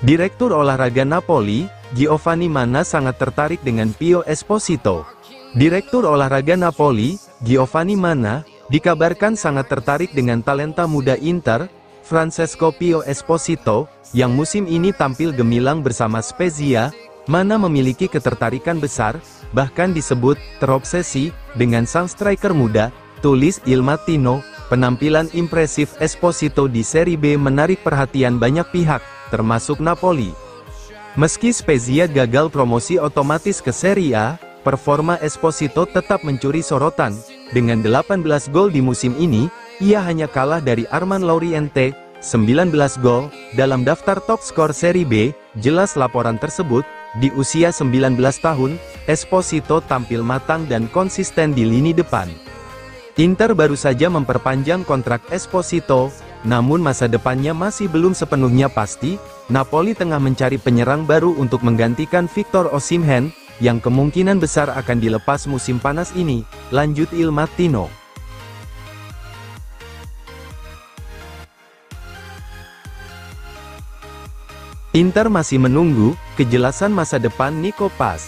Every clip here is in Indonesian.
Direktur olahraga Napoli, Giovanni Manna sangat tertarik dengan Pio Esposito. Direktur olahraga Napoli, Giovanni Manna, dikabarkan sangat tertarik dengan talenta muda Inter, Francesco Pio Esposito, yang musim ini tampil gemilang bersama Spezia. Manna memiliki ketertarikan besar, bahkan disebut terobsesi, dengan sang striker muda, tulis Il Mattino. Penampilan impresif Esposito di Serie B menarik perhatian banyak pihak, termasuk Napoli. Meski Spezia gagal promosi otomatis ke Serie A, performa Esposito tetap mencuri sorotan. Dengan 18 gol di musim ini, ia hanya kalah dari Armand Lauriente, 19 gol, dalam daftar top skor Serie B. Jelas laporan tersebut, di usia 19 tahun, Esposito tampil matang dan konsisten di lini depan. Inter baru saja memperpanjang kontrak Esposito, namun masa depannya masih belum sepenuhnya pasti. Napoli tengah mencari penyerang baru untuk menggantikan Victor Osimhen, yang kemungkinan besar akan dilepas musim panas ini, lanjut Il Mattino. Inter masih menunggu kejelasan masa depan Nico Paz.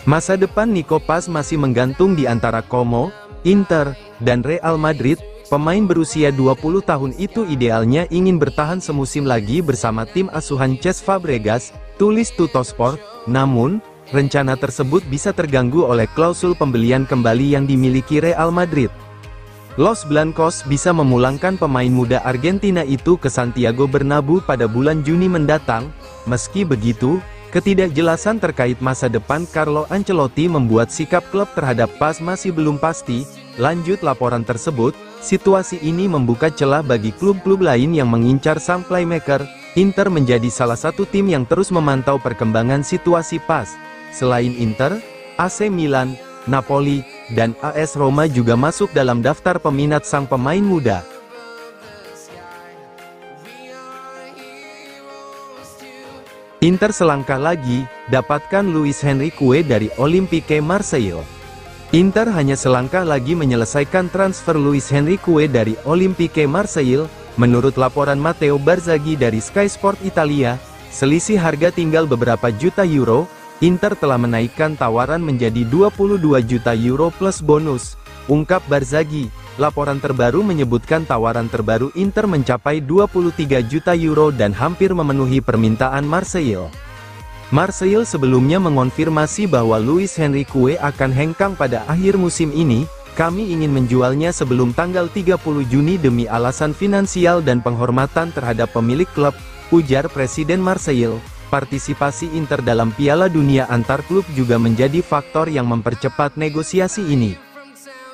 Masa depan Nico Paz masih menggantung di antara Como, Inter, dan Real Madrid. Pemain berusia 20 tahun itu idealnya ingin bertahan semusim lagi bersama tim asuhan Cesc Fabregas, tulis Tuttosport. Namun, rencana tersebut bisa terganggu oleh klausul pembelian kembali yang dimiliki Real Madrid. Los Blancos bisa memulangkan pemain muda Argentina itu ke Santiago Bernabéu pada bulan Juni mendatang. Meski begitu, ketidakjelasan terkait masa depan Carlo Ancelotti membuat sikap klub terhadap Paz masih belum pasti. Lanjut laporan tersebut, situasi ini membuka celah bagi klub-klub lain yang mengincar sang playmaker. Inter menjadi salah satu tim yang terus memantau perkembangan situasi Paz. Selain Inter, AC Milan, Napoli, dan AS Roma juga masuk dalam daftar peminat sang pemain muda. Inter selangkah lagi, dapatkan Luis Henrique dari Olympique Marseille. Inter hanya selangkah lagi menyelesaikan transfer Luis Henrique dari Olympique Marseille. Menurut laporan Matteo Barzaghi dari Sky Sport Italia, selisih harga tinggal beberapa juta euro. Inter telah menaikkan tawaran menjadi 22 juta euro plus bonus, ungkap Barzaghi. Laporan terbaru menyebutkan tawaran terbaru Inter mencapai 23 juta euro dan hampir memenuhi permintaan Marseille. Marseille sebelumnya mengonfirmasi bahwa Luis Henrique akan hengkang pada akhir musim ini. Kami ingin menjualnya sebelum tanggal 30 Juni demi alasan finansial dan penghormatan terhadap pemilik klub, ujar Presiden Marseille. Partisipasi Inter dalam Piala Dunia antar klub juga menjadi faktor yang mempercepat negosiasi ini.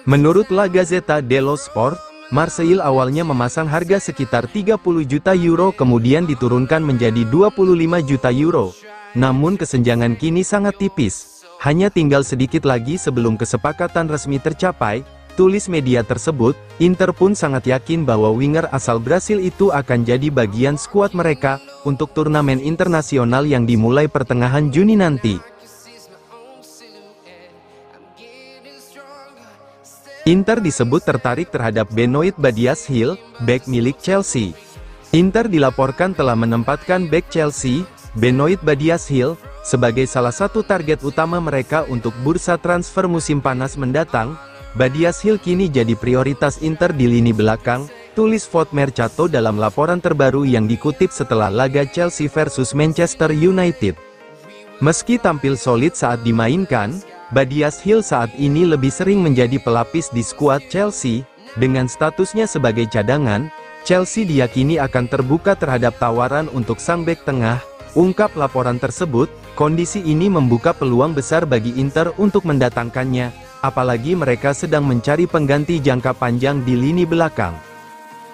Menurut La Gazzetta dello Sport, Marseille awalnya memasang harga sekitar 30 juta euro kemudian diturunkan menjadi 25 juta euro. Namun kesenjangan kini sangat tipis. Hanya tinggal sedikit lagi sebelum kesepakatan resmi tercapai, tulis media tersebut. Inter pun sangat yakin bahwa winger asal Brasil itu akan jadi bagian skuad mereka untuk turnamen internasional yang dimulai pertengahan Juni nanti. Inter disebut tertarik terhadap Benoit Badiashile, bek milik Chelsea. Inter dilaporkan telah menempatkan bek Chelsea, Benoit Badiashile, sebagai salah satu target utama mereka untuk bursa transfer musim panas mendatang. Badiashile kini jadi prioritas Inter di lini belakang, tulis Foot Mercato dalam laporan terbaru yang dikutip setelah laga Chelsea versus Manchester United. Meski tampil solid saat dimainkan, Badiashile saat ini lebih sering menjadi pelapis di skuad Chelsea. Dengan statusnya sebagai cadangan, Chelsea diyakini akan terbuka terhadap tawaran untuk sang bek tengah, ungkap laporan tersebut. Kondisi ini membuka peluang besar bagi Inter untuk mendatangkannya, apalagi mereka sedang mencari pengganti jangka panjang di lini belakang.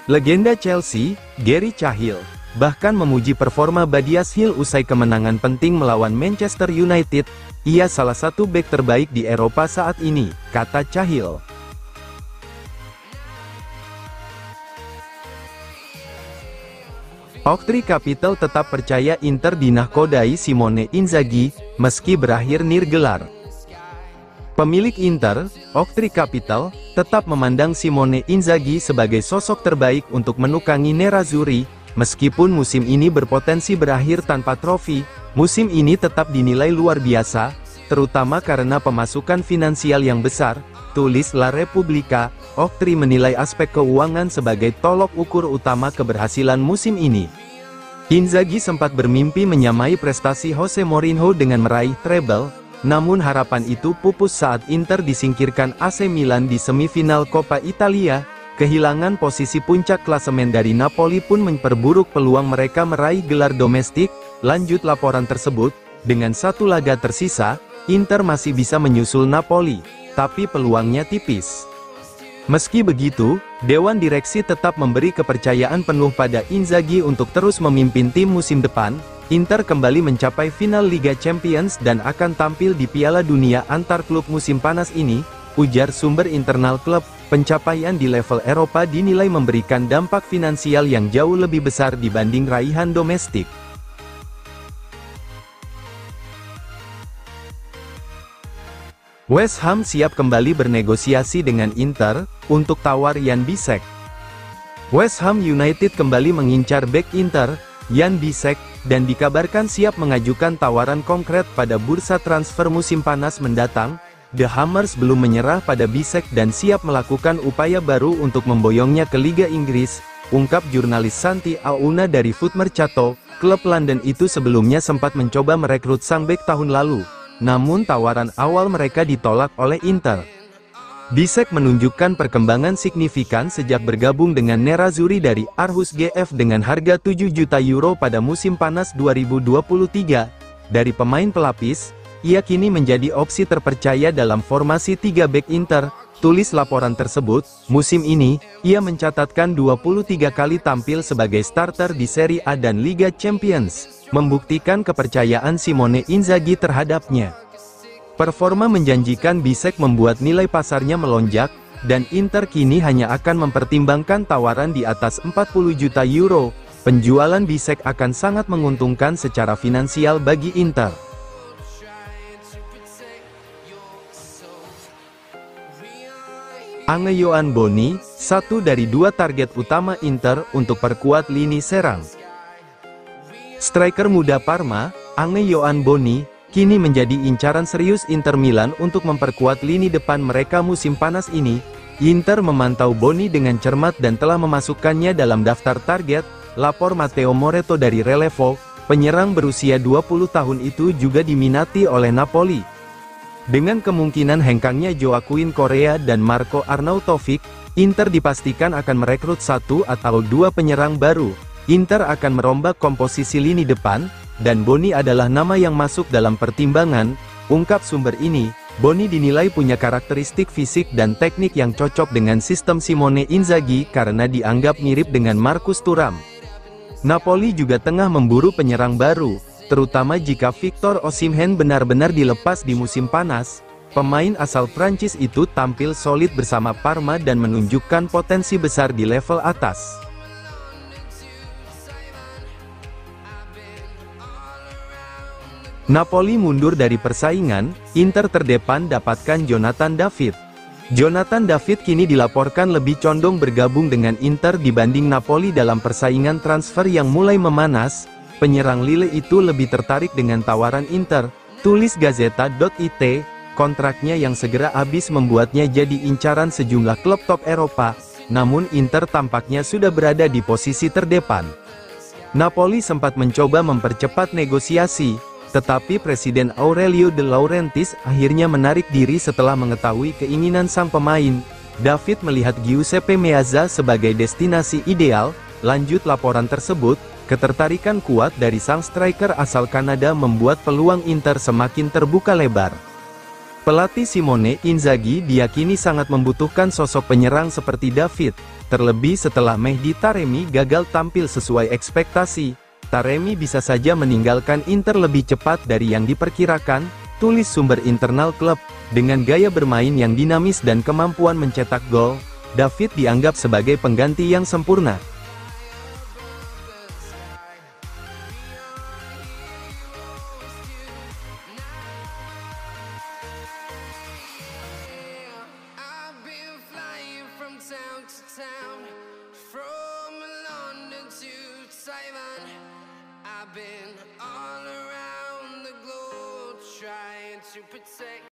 Legenda Chelsea, Gary Cahill, bahkan memuji performa Badiashile usai kemenangan penting melawan Manchester United. Ia salah satu bek terbaik di Eropa saat ini, kata Cahill. Oktri Capital tetap percaya Inter dinakodai Simone Inzaghi, meski berakhir nirgelar. Pemilik Inter, Oktri Capital, tetap memandang Simone Inzaghi sebagai sosok terbaik untuk menukangi Nerazzurri, meskipun musim ini berpotensi berakhir tanpa trofi. Musim ini tetap dinilai luar biasa, terutama karena pemasukan finansial yang besar, tulis La Repubblica. Oktri menilai aspek keuangan sebagai tolok ukur utama keberhasilan musim ini. Inzaghi sempat bermimpi menyamai prestasi Jose Mourinho dengan meraih treble, namun harapan itu pupus saat Inter disingkirkan AC Milan di semifinal Coppa Italia. Kehilangan posisi puncak klasemen dari Napoli pun memperburuk peluang mereka meraih gelar domestik. Lanjut laporan tersebut, dengan satu laga tersisa, Inter masih bisa menyusul Napoli, tapi peluangnya tipis. Meski begitu, Dewan Direksi tetap memberi kepercayaan penuh pada Inzaghi untuk terus memimpin tim musim depan. Inter kembali mencapai final Liga Champions dan akan tampil di Piala Dunia antar klub musim panas ini, ujar sumber internal klub. Pencapaian di level Eropa dinilai memberikan dampak finansial yang jauh lebih besar dibanding raihan domestik. West Ham siap kembali bernegosiasi dengan Inter, untuk tawar Jan Bisek. West Ham United kembali mengincar bek Inter, Jan Bisek, dan dikabarkan siap mengajukan tawaran konkret pada bursa transfer musim panas mendatang. The Hammers belum menyerah pada Bisek dan siap melakukan upaya baru untuk memboyongnya ke Liga Inggris, ungkap jurnalis Santi Auna dari Foot Mercato. Klub London itu sebelumnya sempat mencoba merekrut sang bek tahun lalu, namun tawaran awal mereka ditolak oleh Inter. Bisek menunjukkan perkembangan signifikan sejak bergabung dengan Nerazzurri dari Aarhus GF dengan harga 7 juta euro pada musim panas 2023. Dari pemain pelapis, ia kini menjadi opsi terpercaya dalam formasi 3 bek Inter, tulis laporan tersebut. Musim ini, ia mencatatkan 23 kali tampil sebagai starter di Serie A dan Liga Champions, membuktikan kepercayaan Simone Inzaghi terhadapnya. Performa menjanjikan Bisek membuat nilai pasarnya melonjak, dan Inter kini hanya akan mempertimbangkan tawaran di atas 40 juta euro. Penjualan Bisek akan sangat menguntungkan secara finansial bagi Inter. Ange-Yohan Boni, satu dari 2 target utama Inter untuk perkuat lini serang. Striker muda Parma, Ange-Yohan Boni, kini menjadi incaran serius Inter Milan untuk memperkuat lini depan mereka musim panas ini. Inter memantau Boni dengan cermat dan telah memasukkannya dalam daftar target, lapor Matteo Moretto dari Relevo. Penyerang berusia 20 tahun itu juga diminati oleh Napoli. Dengan kemungkinan hengkangnya Joaquin Correa dan Marco Arnautovic, Inter dipastikan akan merekrut 1 atau 2 penyerang baru. Inter akan merombak komposisi lini depan, dan Boni adalah nama yang masuk dalam pertimbangan, ungkap sumber ini. Boni dinilai punya karakteristik fisik dan teknik yang cocok dengan sistem Simone Inzaghi karena dianggap mirip dengan Marcus Thuram. Napoli juga tengah memburu penyerang baru, terutama jika Victor Osimhen benar-benar dilepas di musim panas. Pemain asal Prancis itu tampil solid bersama Parma dan menunjukkan potensi besar di level atas. Napoli mundur dari persaingan, Inter terdepan dapatkan Jonathan David. Jonathan David kini dilaporkan lebih condong bergabung dengan Inter dibanding Napoli dalam persaingan transfer yang mulai memanas. Penyerang Lille itu lebih tertarik dengan tawaran Inter, tulis Gazzetta.it. Kontraknya yang segera habis membuatnya jadi incaran sejumlah klub top Eropa, namun Inter tampaknya sudah berada di posisi terdepan. Napoli sempat mencoba mempercepat negosiasi, tetapi Presiden Aurelio De Laurentiis akhirnya menarik diri setelah mengetahui keinginan sang pemain. David melihat Giuseppe Meazza sebagai destinasi ideal. Lanjut laporan tersebut, ketertarikan kuat dari sang striker asal Kanada membuat peluang Inter semakin terbuka lebar. Pelatih Simone Inzaghi diyakini sangat membutuhkan sosok penyerang seperti David, terlebih setelah Mehdi Taremi gagal tampil sesuai ekspektasi. Taremi bisa saja meninggalkan Inter lebih cepat dari yang diperkirakan, tulis sumber internal klub. Dengan gaya bermain yang dinamis dan kemampuan mencetak gol, David dianggap sebagai pengganti yang sempurna. town to town, from London to Taiwan. I've been all around the globe trying to protect